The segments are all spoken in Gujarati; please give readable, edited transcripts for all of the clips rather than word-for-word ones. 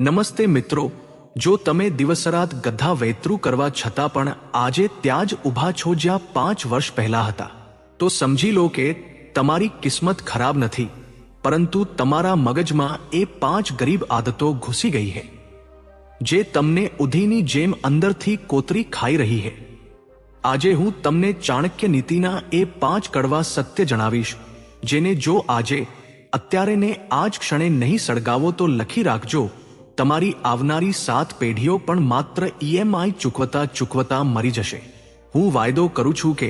નમસ્તે મિત્રો, જો તમે દિવસરાત ગધા વેતરું કરવા છતાં પણ આજે ત્યાં જ ઊભા છો જ્યાં 5 વર્ષ પહેલા હતા, તો સમજી લો કે તમારી કિસ્મત ખરાબ નથી, પરંતુ તમારા મગજમાં એ 5 ગરીબ આદતો ઘૂસી ગઈ છે જે તમને ઉધીની જેમ અંદરથી કોતરી ખાઈ રહી છે. આજે હું તમને ચાણક્ય નીતિના એ 5 કડવા સત્ય જણાવીશ, જેને જો આજે અત્યારે ને આ જ ક્ષણે નહીં સળગાવો તો લખી રાખજો, તમારી આવનારી 7 પેઢીઓ પણ માત્ર EMI ચૂકવતા મરી જશે. હું વાયદો કરું છું કે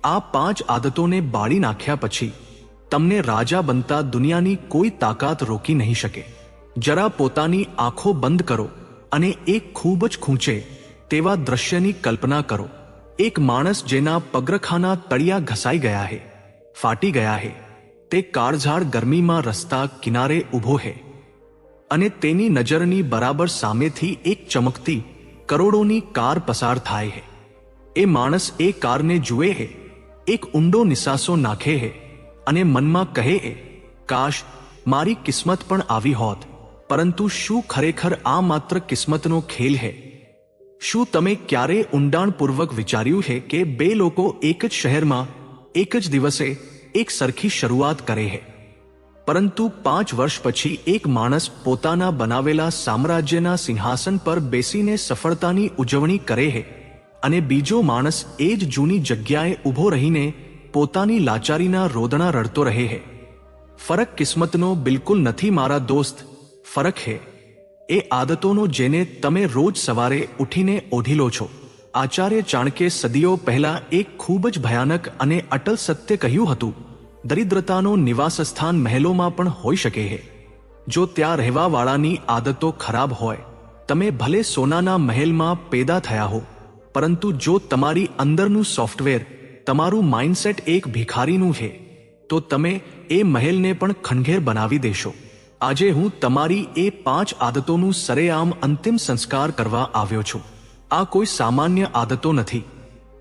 આ 5 આદતોને બાળી નાખ્યા પછી તમને રાજા બનતા દુનિયાની કોઈ તાકાત રોકી નહીં શકે. જરા પોતાની આંખો બંધ કરો અને એક ખૂબ જ ખૂંચે તેવા દ્રશ્યની કલ્પના કરો. એક માણસ જેના પગરખાના તળિયા ઘસાઈ ગયા છે, ફાટી ગયા છે, તે કાળઝાળ ગરમીમાં રસ્તા કિનારે ઊભો છે અને તેની નજરની બરાબર સામેથી એક ચમકતી કરોડોની કાર પસાર થાય છે. એ માણસ એ કારને જુએ છે, એક ઊંડો નિસાસો નાખે છે અને મનમાં કહે છે, કાશ મારી કિસ્મત પણ આવી હોત. પરંતુ શું ખરેખર આ માત્ર કિસ્મતનો ખેલ છે? શું તમે ક્યારે ઊંડાણપૂર્વક વિચાર્યું છે કે 2 લોકો એક જ શહેરમાં એક જ દિવસે એક સરખી શરૂઆત કરે છે, પરંતુ 5 વર્ષ પછી એક માણસ પોતાના બનાવેલા સામ્રાજ્યના સિંહાસન પર બેસીને સફળતાની ઉજવણી કરે છે અને બીજો માણસ એ જ જૂની જગ્યાએ ઊભો રહીને પોતાની લાચારીના રોદણા રડતો રહે છે? ફરક કિસ્મતનો બિલકુલ નથી મારા દોસ્ત, ફરક છે એ આદતોનો જેને તમે રોજ સવારે ઉઠીને ઓઢી લો છો. આચાર્ય ચાણક્યે સદીઓ પહેલા એક ખૂબ જ ભયાનક અને અટલ સત્ય કહ્યું હતું, દરિદ્રતાનો નિવાસસ્થાન મહેલોમાં પણ હોઈ શકે છે. જો ત્યાં રહેવાવાળાની આદતો ખરાબ હોય, તમે ભલે સોનાના મહેલમાં પેદા થયા હો, પરંતુ જો તમારી અંદરનું સોફ્ટવેર, તમારું માઇન્ડસેટ એક ભિખારીનું છે, તો તમે એ મહેલને પણ ખંડેર બનાવી દેશો. આજે હું તમારી એ 5 આદતોનું સરેઆમ અંતિમ સંસ્કાર કરવા આવ્યો છું. આ કોઈ સામાન્ય આદતો નથી,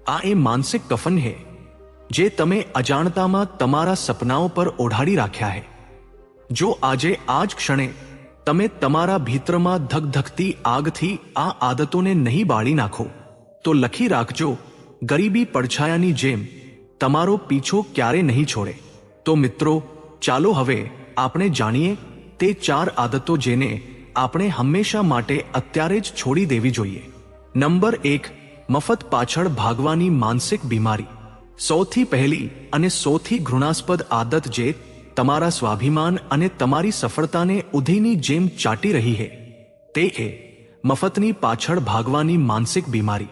આ એ માનસિક કફન છે જે તમે અજાણતામાં તમારા સપનાઓ પર ઓઢાડી રાખ્યા છે. જો આજે આ જ ક્ષણે તમે તમારા ભીતરમાં ધગધગતી આગથી આ આદતોને નહીં બાળી નાખો, તો લખી રાખજો, ગરીબી પડછાયાની જેમ તમારો પીછો ક્યારે નહીં છોડે. તો મિત્રો, ચાલો હવે આપણે જાણીએ તે 4 આદતો જેને આપણે હંમેશા માટે અત્યારે જ છોડી દેવી જોઈએ. નંબર 1, મફત પાછળ ભાગવાની માનસિક બીમારી. સૌથી પહેલી અને સૌથી ઘૃણાસ્પદ આદત જે તમારા સ્વાભિમાન અને તમારી સફળતાને ઉધીની જેમ ચાટી રહી છે, તે છે મફતની પાછળ ભાગવાની માનસિક બીમારી.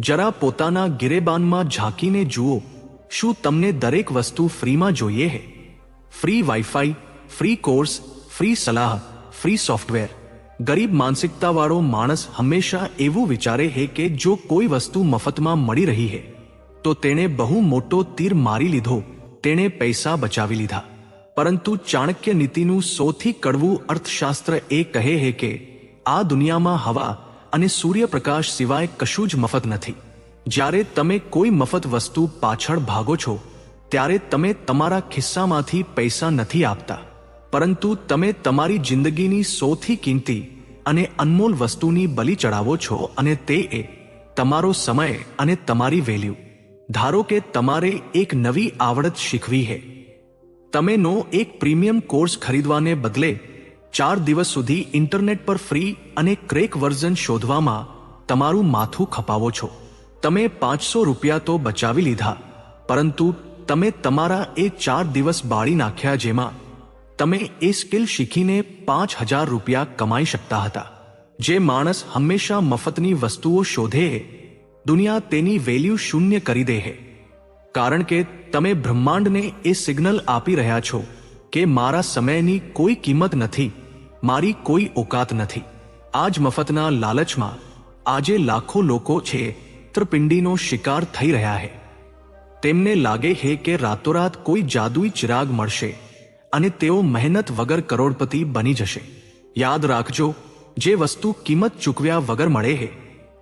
જરા પોતાના ગિરેબાનમાં ઝાંકીને જુઓ, શું તમને દરેક વસ્તુ ફ્રીમાં જોઈએ છે? Free wifi, free course, free સલાહ, ફ્રી સોફ્ટવેર. ગરીબ માનસિકતાવાળો માણસ હંમેશા એવું વિચારે છે કે જો કોઈ વસ્તુ મફતમાં મળી રહી છે તો તેણે બહુ મોટો તીર મારી લીધો, તેણે પૈસા બચાવી લીધા. પરંતુ ચાણક્ય નીતિનું સૌથી કડવું અર્થશાસ્ત્ર એ કહે છે કે આ દુનિયામાં હવા અને સૂર્યપ્રકાશ સિવાય કશું જ મફત નથી. જ્યારે તમે કોઈ મફત વસ્તુ પાછળ ભાગો છો, ત્યારે તમે તમારા ખિસ્સામાંથી પૈસા નથી આપતા, પરંતુ તમે તમારી જિંદગીની સૌથી કિંમતી અને અનમોલ વસ્તુની બલિ ચડાવો છો, અને તે એ તમારો સમય અને તમારી વેલ્યુ. ધારો કે તમારે એક નવી આવડત શીખવી છે. તમે એક પ્રીમિયમ કોર્સ ખરીદવાને બદલે 4 દિવસ સુધી ઇન્ટરનેટ પર ફ્રી અને ક્રેક વર્ઝન શોધવામાં તમારું માથું ખપાવો છો. તમે 500 રૂપિયા તો બચાવી લીધા, પરંતુ તમે તમારા એ 4 દિવસ બાળી નાખ્યા જેમાં તમે એ સ્કિલ શીખીને 5000 રૂપિયા કમાઈ શકતા હતા. જે માણસ હંમેશા મફતની વસ્તુઓ શોધે, દુનિયા તેની વેલ્યુ શૂન્ય કરી દે છે. કારણ કે તમે બ્રહ્માંડને એ સિગ્નલ આપી રહ્યા છો કે મારા સમયની કોઈ કિંમત નથી, મારી કોઈ ઓકાત નથી. આ જ મફતના લાલચમાં આજે લાખો લોકો છે ત્રપિંડીનો શિકાર થઈ રહ્યા છે. તેમને લાગે છે કે રાતોરાત કોઈ જાદુઈ ચિરાગ મળશે અને તેઓ મહેનત વગર કરોડપતિ બની જશે. યાદ રાખજો, જે વસ્તુ કિંમત ચૂકવ્યા વગર મળે છે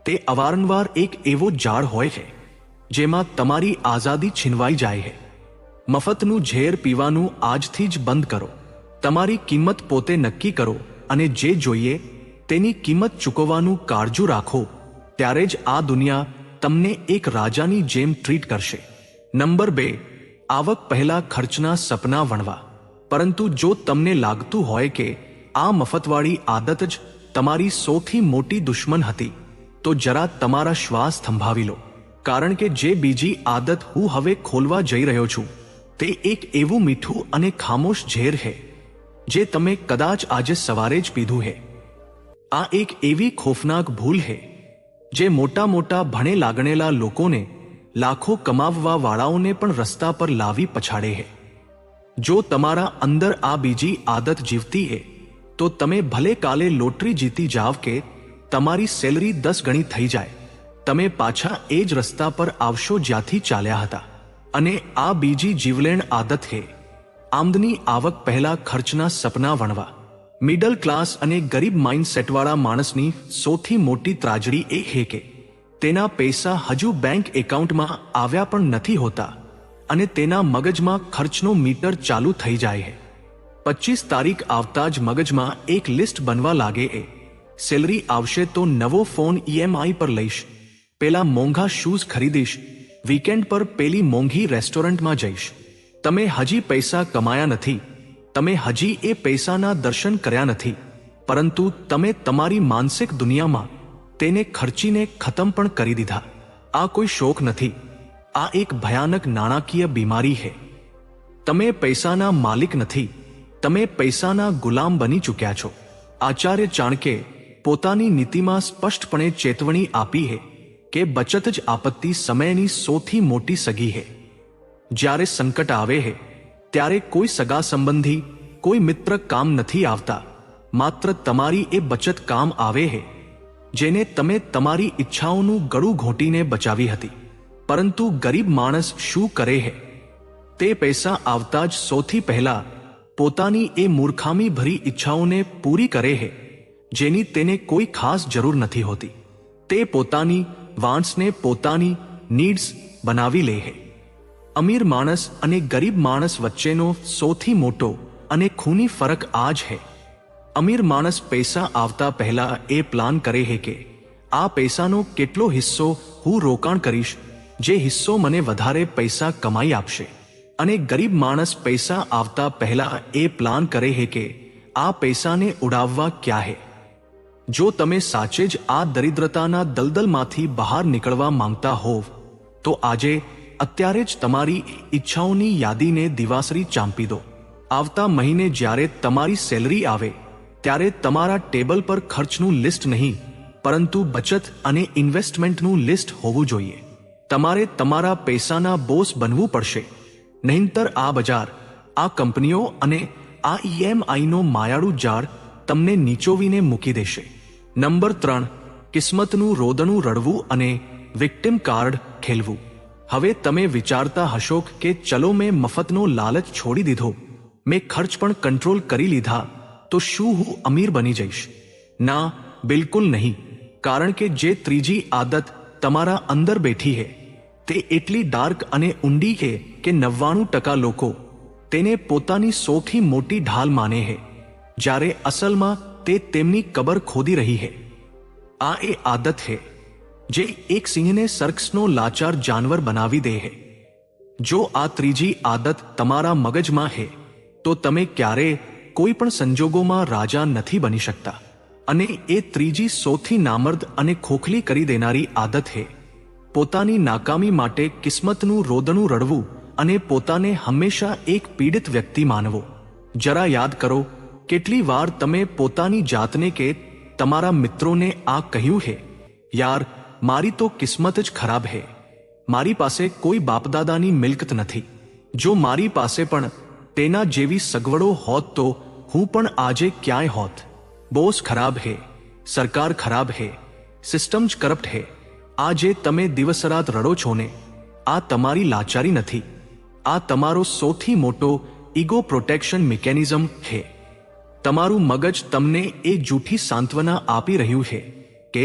તે અવારનવાર એક એવો ઝાડ હોય છે જેમાં તમારી આઝાદી છીનવાઈ જાય છે. મફતનું ઝેર પીવાનું આજથી જ બંધ કરો. તમારી કિંમત પોતે નક્કી કરો અને જે જોઈએ તેની કિંમત ચૂકવવાનું કાળજું રાખો, ત્યારે જ આ દુનિયા તમને એક રાજાની જેમ ટ્રીટ કરશે. નંબર 2, આવક પહેલા ખર્ચના સપના વણવા. પરંતુ જો તમને લાગતું હોય કે આ મફતવાળી આદત જ તમારી સૌથી મોટી દુશ્મન હતી, તો જરા તમારા શ્વાસ થંભાવી લો. કારણ કે જે બીજી આદત હું હવે ખોલવા જઈ રહ્યો છું, તે એક એવું મીઠું અને ખામોશ ઝેર છે જે તમે કદાચ આજે સવારે જ પીધું છે. આ એક એવી ખોફનાક ભૂલ છે જે મોટા મોટા ભણે લાગણેલા લોકોને, લાખો કમાવવા વાળાઓને પણ રસ્તા પર લાવી પછાડે છે. જો તમારા અંદર આ બીજી આદત જીવતી છે, તો તમે ભલે કાલે લોટરી જીતી જાવ કે તમારી સેલરી 10 ગણી થઈ જાય, તમે પાછા એ જ રસ્તા પર આવશો જ્યાંથી ચાલ્યા હતા. અને આ બીજી જીવલેણ આદત છે આમદની આવક પહેલા ખર્ચના સપના વણવા. મિડલ ક્લાસ અને ગરીબ માઇન્ડસેટવાળા માણસની સૌથી મોટી ત્રાજડી એ છે કે તેના પૈસા હજુ બેંક એકાઉન્ટમાં આવ્યા પણ નથી હોતા અને તેના મગજમાં ખર્ચનો મીટર ચાલુ થઈ જાય છે. 25 તારીખ આવતા જ મગજમાં એક લિસ્ટ બનવા લાગે છે. સેલરી આવશે તો નવો ફોન EMI પર લઈશ, પેલા મોંઘા શૂઝ ખરીદીશ, વીકેન્ડ પર પેલી મોંઘી રેસ્ટોરન્ટમાં જઈશ. તમે હજી પૈસા કમાયા નથી, તમે હજી એ પૈસાના દર્શન કર્યા નથી, પરંતુ તમે તમારી માનસિક દુનિયામાં તેને ખર્ચીને ખતમ પણ કરી દીધા. આ કોઈ શોખ નથી, આ એક ભયાનક નાણાકીય બીમારી છે. તમે પૈસાના માલિક નથી, તમે પૈસાના ગુલામ બની ચૂક્યા છો. આચાર્ય ચાણક્યે પોતાની નીતિમાં સ્પષ્ટપણે ચેતવણી આપી છે કે બચત જ આપત્તિ સમયની સૌથી મોટી સગી છે. જ્યારે સંકટ આવે છે ત્યારે કોઈ સગા સંબંધી, કોઈ મિત્ર કામ નથી આવતા, માત્ર તમારી એ બચત કામ આવે છે જેને તમે તમારી ઈચ્છાઓનું ગળું ઘોંટીને બચાવી હતી. પરંતુ ગરીબ માણસ શું કરે છે? તે પૈસા આવતા જ સૌથી પહેલા પોતાની એ મૂર્ખામી ભરી ઈચ્છાઓને પૂરી કરે છે જેની તેને કોઈ ખાસ જરૂર નથી હોતી. તે પોતાની વાન્ટ્સને પોતાની નીડ્સ બનાવી લે છે. અમીર માણસ અને ગરીબ માણસ વચ્ચેનો સૌથી મોટો અને ખૂની ફરક આ જ છે. અમીર માણસ પૈસા આવતા પહેલા એ પ્લાન કરે છે કે આ પૈસાનો કેટલો હિસ્સો હું રોકાણ કરીશ, જે હિસ્સો મને વધારે પૈસા કમાઈ આપશે. અને ગરીબ માણસ પૈસા આવતા પહેલા એ પ્લાન કરે છે કે આ પૈસાને ઉડાવવા ક્યાં છે. જો તમે સાચે જ આ દરિદ્રતાના દલદલમાંથી બહાર નીકળવા માંગતા હોવ, તો આજે અત્યારે જ તમારી ઈચ્છાઓની યાદીને દિવાસરી ચાંપી દો. આવતા મહિને જ્યારે તમારી સેલરી આવે ત્યારે તમારા ટેબલ પર ખર્ચનું લિસ્ટ નહીં, પરંતુ બચત અને ઇન્વેસ્ટમેન્ટનું લિસ્ટ હોવું જોઈએ. તમારે તમારા પૈસાના બોસ બનવું પડશે, નહીંતર આ બજાર, આ કંપનીઓ અને આ EMIનો માયાળું જાળ તમને નીચોવીને મૂકી દેશે. નંબર 3, કિસ્મતનું રોદણું રડવું અને વિક્ટિમ કાર્ડ ખેલવું. હવે તમે વિચારતા હશો કે ચલો મેં મફતનો લાલચ છોડી દીધો, મેં ખર્ચ પણ કંટ્રોલ કરી લીધા, તો શું હું અમીર બની જઈશ? ના, બિલકુલ નહીં. કારણ કે જે ત્રીજી આદત તમારા અંદર બેઠી છે તે એટલી ડાર્ક અને ઊંડી છે કે 99% લોકો તેને પોતાની સૌથી મોટી ઢાલ માને છે, જ્યારે અસલમાં તે તેમની કબર ખોદી રહી છે. આ એ આદત છે જે એક સિંહને સર્કસનો લાચાર જાનવર બનાવી દે છે. જો આ ત્રીજી આદત તમારા મગજમાં છે તો તમે ક્યારેય કોઈ પણ સંજોગોમાં રાજા નથી બની શકતા. અને એ ત્રીજી સૌથી નામર્દ અને ખોખલી કરી દેનારી આદત છે પોતાની નાકામી માટે કિસ્મતનું રોદણું રડવું અને પોતાને હંમેશા એક પીડિત વ્યક્તિ માનવો. જરા યાદ કરો, કેટલી વાર તમે પોતાની જાતને કે તમારા મિત્રોને આ કહ્યું છે, યાર મારી તો કિસ્મત જ ખરાબ છે, મારી પાસે કોઈ બાપદાદાની મિલકત નથી, જો મારી પાસે પણ તેના જેવી સગવડો હોત તો હું પણ આજે ક્યાંય હોત. બોસ ખરાબ છે, સરકાર ખરાબ છે, સિસ્ટમ જ કરપ્ટ છે. આ જે તમે દિવસરાત રડો છો ને, આ તમારી લાચારી નથી, આ તમારો સૌથી મોટો ઈગો પ્રોટેક્શન મિકેનિઝમ છે. તમારું મગજ તમને એ જૂઠી સાંત્વના આપી રહ્યું છે કે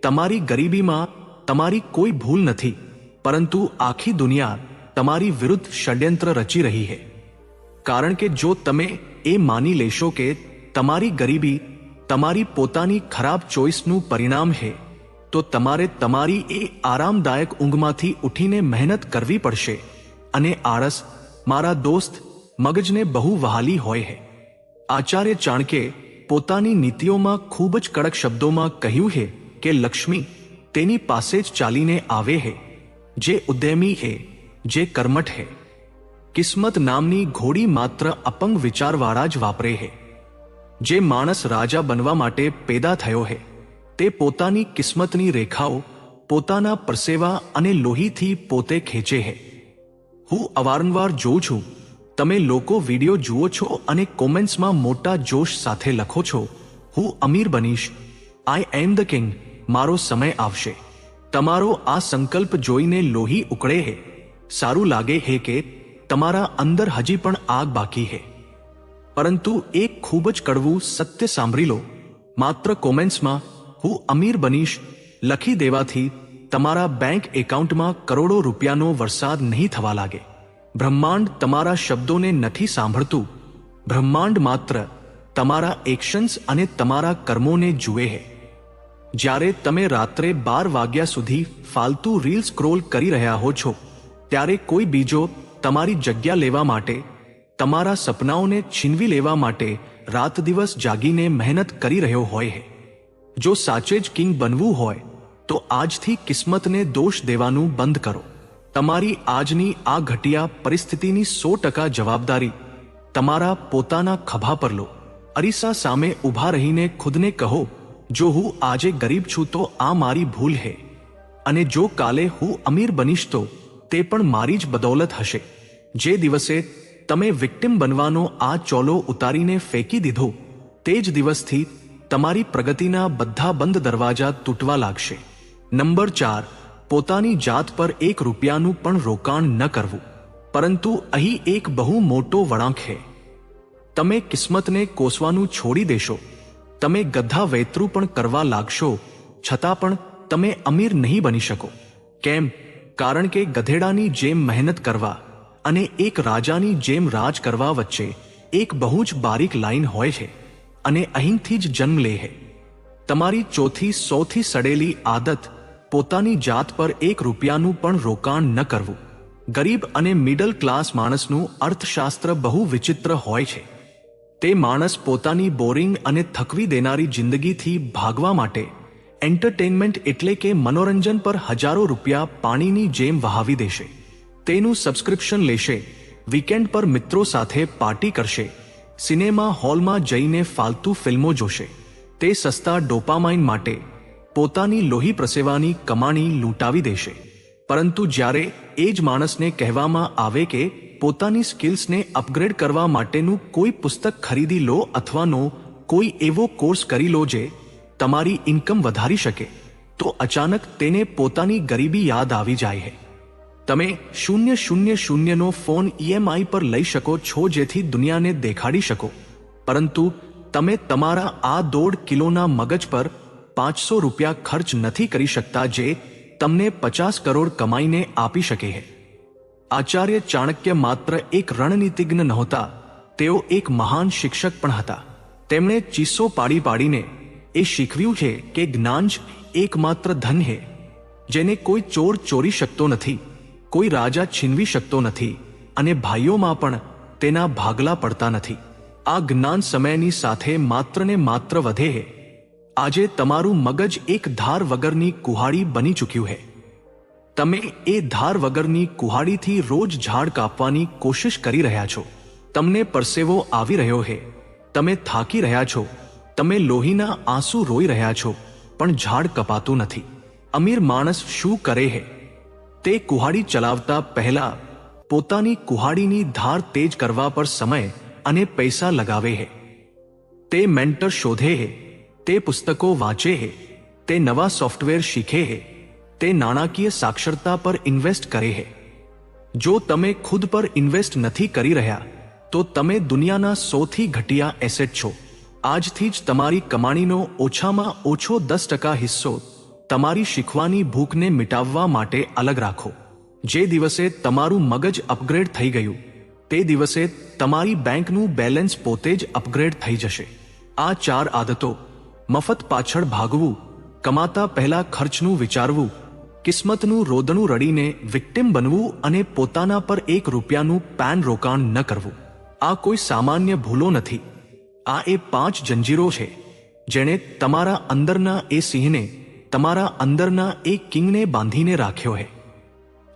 તમારી ગરીબીમાં તમારી કોઈ ભૂલ નથી, પરંતુ આખી દુનિયા તમારી વિરુદ્ધ ષડયંત્ર રચી રહી છે. કારણ કે જો તમે એ માની લેશો કે તમારી ગરીબી તમારી પોતાની ખરાબ ચોઇસનું પરિણામ છે, તો તમારે તમારી એ આરામદાયક ઊંઘમાંથી ઉઠીને મહેનત કરવી પડશે. અને આળસ, મારા દોસ્ત, મગજને બહુ વહાલી હોય છે. આચાર્ય ચાણક્યે પોતાની નીતિઓમાં ખૂબ જ કડક શબ્દોમાં કહ્યું છે કે લક્ષ્મી તેની પાસે જ ચાલીને આવે છે, જે ઉદ્યમી છે, જે કર્મઠ છે. કિસ્મત નામની ઘોડી માત્ર અપંગ વિચારવાળા જ વાપરે છે. જે માણસ રાજા બનવા માટે પેદા થયો છે, તે પોતાની કિસ્મતની રેખાઓ પોતાના પરસેવા અને લોહીથી પોતે ખેંચે છે. હું અવારનવાર જોઉં છું, તમે લોકો વિડીયો જુઓ છો અને કોમેન્ટ્સમાં મોટા જોશ સાથે લખો છો, હું અમીર બનીશ, આઈ એમ ધ કિંગ, મારો સમય આવશે. તમારો આ સંકલ્પ જોઈને લોહી ઉકળે છે. સારું લાગે છે કે તમારા અંદર હજી પણ આગ બાકી છે. પરંતુ એક ખૂબ જ કડવું સત્ય સાંભળી લો. માત્ર કોમેન્ટ્સમાં હું અમીર બનીશ લખી દેવાથી તમારા બેંક એકાઉન્ટમાં કરોડો રૂપિયાનો વરસાદ નહીં થવા લાગે. બ્રહ્માંડ તમારા શબ્દોને નથી સાંભળતું. બ્રહ્માંડ માત્ર તમારા એક્શન્સ અને તમારા કર્મોને જુએ છે. જ્યારે તમે રાત્રે 12 વાગ્યા સુધી ફાલતુ રીલ સ્ક્રોલ કરી રહ્યા હો છો, ત્યારે કોઈ બીજો તમારી જગ્યા લેવા માટે, તમારા સપનાઓને છીનવી લેવા માટે રાત દિવસ જાગીને મહેનત કરી રહ્યો હોય છે. જો સાચે જ કિંગ બનવું હોય તો આજથી કિસ્મતને દોષ દેવાનું બંધ કરો. તમારી આજની આ ઘટિયા પરિસ્થિતિની 100% જવાબદારી તમારા પોતાના ખભા પર લો. અરીસા સામે ઊભા રહીને ખુદને કહો, જો હું આજે ગરીબ છું તો આ મારી ભૂલ છે, અને જો કાલે હું અમીર બનીશ તો તે પણ મારી જ બદૌલત હશે. જે દિવસે તમે વિક્ટિમ બનવાનો આ ચોલો ઉતારીને ફેંકી દીધો, તે જ દિવસથી તમારી પ્રગતિના બધા બંધ દરવાજા તૂટવા લાગશે. નંબર 4, પોતાની જાત પર 1 રૂપિયાનું પણ રોકાણ ન કરવું. પરંતુ અહીં એક બહુ મોટો વળાંક છે. તમે કિસ્મતને કોસવાનું છોડી દેશો, તમે ગધા વેતરું પણ કરવા લાગશો, છતાં પણ તમે અમીર નહીં બની શકો. કેમ? કારણ કે ગધેડાની જેમ મહેનત કરવા અને એક રાજાની જેમ રાજ કરવા વચ્ચે એક બહુ જ બારીક લાઈન હોય છે, અને અહીંથી જ જન્મ લે છે. તમારી ચોથી સૌથી સડેલી આદત પોતાની જાત પર 1 રૂપિયાનું પણ રોકાણ ન કરવું. ગરીબ અને મિડલ ક્લાસ માણસનું અર્થશાસ્ત્ર બહુ વિચિત્ર હોય છે. તે માણસ પોતાની બોરિંગ અને થકવી દેનારી જિંદગીથી ભાગવા માટે એન્ટરટેનમેન્ટ એટલે કે મનોરંજન પર હજારો રૂપિયા પાણીની જેમ વહાવી દેશે. તેનું સબસ્ક્રિપ્શન લેશે, વીકેન્ડ પર મિત્રો સાથે પાર્ટી કરશે, સિનેમા હોલમાં જઈને ફાલતુ ફિલ્મો જોશે. તે સસ્તા ડોપામાઇન માટે પોતાની લોહી પ્રસેવાની કમાણી લૂંટાવી દેશે. પરંતુ જ્યારે એ જ માણસને કહેવામાં આવે કે પોતાની સ્કિલ્સને અપગ્રેડ કરવા માટેનું કોઈ પુસ્તક ખરીદી લો અથવાનો કોઈ એવો કોર્સ કરી લો જે તમારી ઇન્કમ વધારી શકે, તો અચાનક તેને પોતાની ગરીબી યાદ આવી જાય છે. તમે 000નો ફોન EMI પર લઈ શકો છો જેથી દુનિયાને દેખાડી શકો, પરંતુ તમે તમારા આ 1.5 કિલોના મગજ પર 500 રૂપિયા ખર્ચ નથી કરી શકતા જે તમને 50 કરોડ કમાઈને આપી શકે છે. આચાર્ય ચાણક્ય માત્ર એક રણનીતિજ્ઞ નહોતા, તેઓ એક મહાન શિક્ષક પણ હતા. તેમણે ચીસો પાડી પાડીને એ શીખવ્યું છે કે જ્ઞાન જ એકમાત્ર ધન છે જેને કોઈ ચોર ચોરી શકતો નથી, કોઈ રાજા છીનવી શકતો નથી, અને ભાઈઓમાં પણ તેના ભાગલા પડતા નથી. આ જ્ઞાન સમયની સાથે માત્ર ને માત્ર વધે છે. આજે તમારું મગજ એક ધાર વગરની કુહાડી બની ચૂક્યું છે. તમે એ ધાર વગરની કુહાડીથી રોજ ઝાડ કાપવાની કોશિશ કરી રહ્યા છો. તમને પરસેવો આવી રહ્યો છે, તમે થાકી રહ્યા છો, તમે લોહીના આંસુ રોઈ રહ્યા છો, પણ ઝાડ કપાતું નથી. અમીર માણસ શું કરે છે? તે કુહાડી ચલાવતા પહેલા પોતાની કુહાડીની ધાર તેજ કરવા પર સમય અને પૈસા લગાવે છે. તે મેન્ટર શોધે છે, તે પુસ્તકો વાંચે છે, તે નવા સોફ્ટવેર શીખે છે, તે નાણાકીય સાક્ષરતા પર ઇન્વેસ્ટ કરે છે. જો તમે ખુદ પર ઇન્વેસ્ટ નથી કરી રહ્યા તો તમે દુનિયાના સૌથી ઘટિયા એસેટ છો. આજથી જ તમારી કમાણીનો ઓછામાં ઓછો 10% હિસ્સો તમારી શીખવાની ભૂખને મિટાવવા માટે અલગ રાખો. જે દિવસે તમારું મગજ અપગ્રેડ થઈ ગયું, તે દિવસે તમારી બેંકનું બેલેન્સ પોતે જ અપગ્રેડ થઈ જશે. આ 4 આદતો મફત પાછળ ભાગવું, કમાતા પહેલા ખર્ચનું વિચારવું, કિસ્મતનું રોદણું રડીને વિક્ટિમ બનવું અને પોતાના પર 1 રૂપિયાનું પેન રોકાણ ન કરવું. આ કોઈ સામાન્ય ભૂલો નથી. આ એ 5 જંજીરો છે જેણે તમારા અંદરના એ સિંહને, તમારા અંદરના એ કિંગને બાંધીને રાખ્યો છે.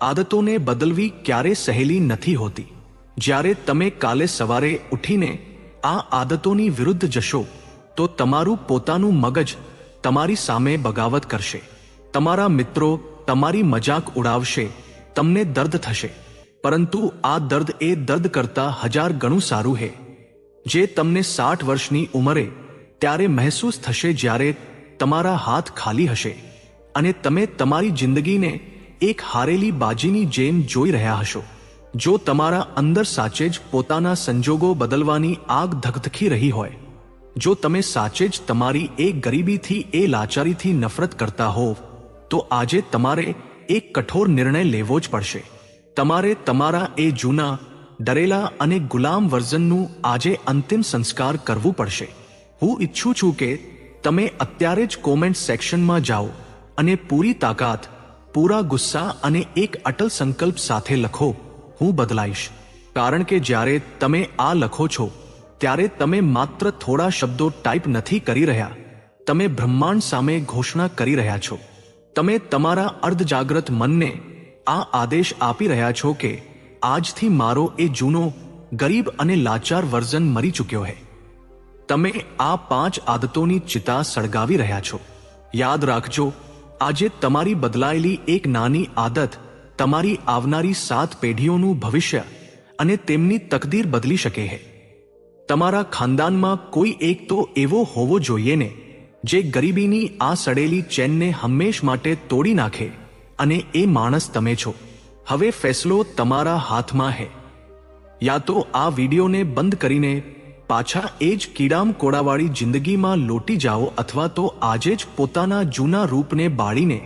આદતોને બદલવી ક્યારે સહેલી નથી હોતી. જ્યારે તમે કાલે સવારે ઉઠીને આ આદતોની વિરુદ્ધ જશો તો તમારું પોતાનું મગજ તમારી સામે બગાવત કરશે. તમારા મિત્રો તમારી મજાક ઉડાવશે, તમને દર્દ થશે, પરંતુ આ દર્દ એ દર્દ કરતાં 1000 ગણું સારું છે જે તમને 60 વર્ષની ઉંમરે ત્યારે મહેસૂસ થશે જ્યારે તમારા હાથ ખાલી હશે અને તમે તમારી જિંદગીને એક હારેલી બાજીની જેમ જોઈ રહ્યા હશો. જો તમારા અંદર સાચે જ પોતાના સંજોગો બદલવાની આગ ધગધગી રહી હોય, જો તમે સાચે જ તમારી એ ગરીબીથી, એ લાચારીથી નફરત કરતા હોવ, તો આજે તમારે એક કઠોર નિર્ણય લેવો જ પડશે. તમારે તમારા એ જૂના, ડરેલા અને ગુલામ વર્ઝનનું આજે અંતિમ સંસ્કાર કરવું પડશે. હું ઈચ્છું છું કે તમે અત્યારે જ કોમેન્ટ સેક્શનમાં જાઓ અને પૂરી તાકાત, પૂરા ગુસ્સા અને એક અટલ સંકલ્પ સાથે લખો, હું બદલાઈશ. કારણ કે જ્યારે તમે આ લખો છો ત્યારે તમે માત્ર થોડા શબ્દો ટાઈપ નથી કરી રહ્યા, તમે બ્રહ્માંડ સામે ઘોષણા કરી રહ્યા છો. તમે તમારા અર્ધજાગ્રત મનને આ આદેશ આપી રહ્યા છો કે આજથી મારો એ જૂનો, ગરીબ અને લાચાર વર્ઝન મરી ચૂક્યો છે. તમે આ 5 આદતોની ચિતા સળગાવી રહ્યા છો. યાદ રાખજો, આજે તમારી બદલાયેલી એક નાની આદત તમારી આવનારી 7 પેઢીઓનું ભવિષ્ય અને તેમની તકદીર બદલી શકે છે. તમારા ખાનદાનમાં કોઈ એક તો એવો હોવો જોઈએ ને જે ગરીબીની આ સડેલી ચેનને હંમેશ માટે તોડી નાખે, અને એ માણસ તમે છો. હવે ફેસલો તમારા હાથમાં છે. યા તો આ વિડીયોને બંધ કરીને પાછા એ જ કીડામ કોડાવાળી જિંદગીમાં લોટી જાઓ, અથવા તો આજે જ પોતાના જૂના રૂપને બાળીને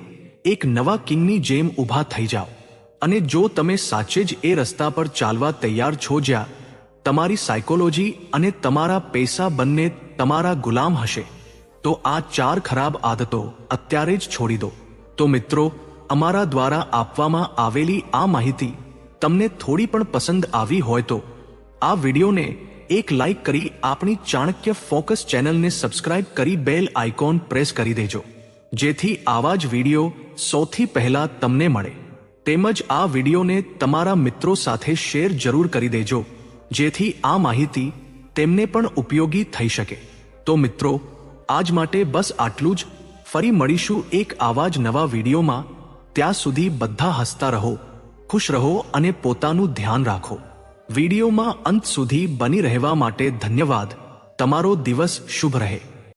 એક નવા કિંગની જેમ ઊભા થઈ જાઓ. અને જો તમે સાચે જ એ રસ્તા પર ચાલવા તૈયાર છો જ્યાં તમારી સાયકોલોજી અને તમારા પૈસા બંને તમારા ગુલામ હશે, તો આ 4 ખરાબ આદતો અત્યારે જ છોડી દો. તો મિત્રો, અમારા દ્વારા આપવામાં આવેલી આ માહિતી તમને થોડી પણ પસંદ આવી હોય તો આ વિડીયોને એક લાઈક કરી આપણી ચાણક્ય ફોકસ ચેનલને સબસ્ક્રાઇબ કરી બેલ આઇકોન પ્રેસ કરી દેજો, જેથી આવા જ વિડીયો સૌથી પહેલા તમને મળે. તેમજ આ વિડીયોને તમારા મિત્રો સાથે શેર જરૂર કરી દેજો, જેથી આ માહિતી તેમને પણ ઉપયોગી થઈ શકે. તો મિત્રો, આજ માટે બસ આટલું જ. ફરી મળીશું એક આવા જ નવા વિડીયોમાં. ત્યાં સુધી બધા હસતા રહો, ખુશ રહો અને પોતાનું ધ્યાન રાખો. વિડીયોમાં અંત સુધી બની રહેવા માટે ધન્યવાદ. તમારો દિવસ શુભ રહે.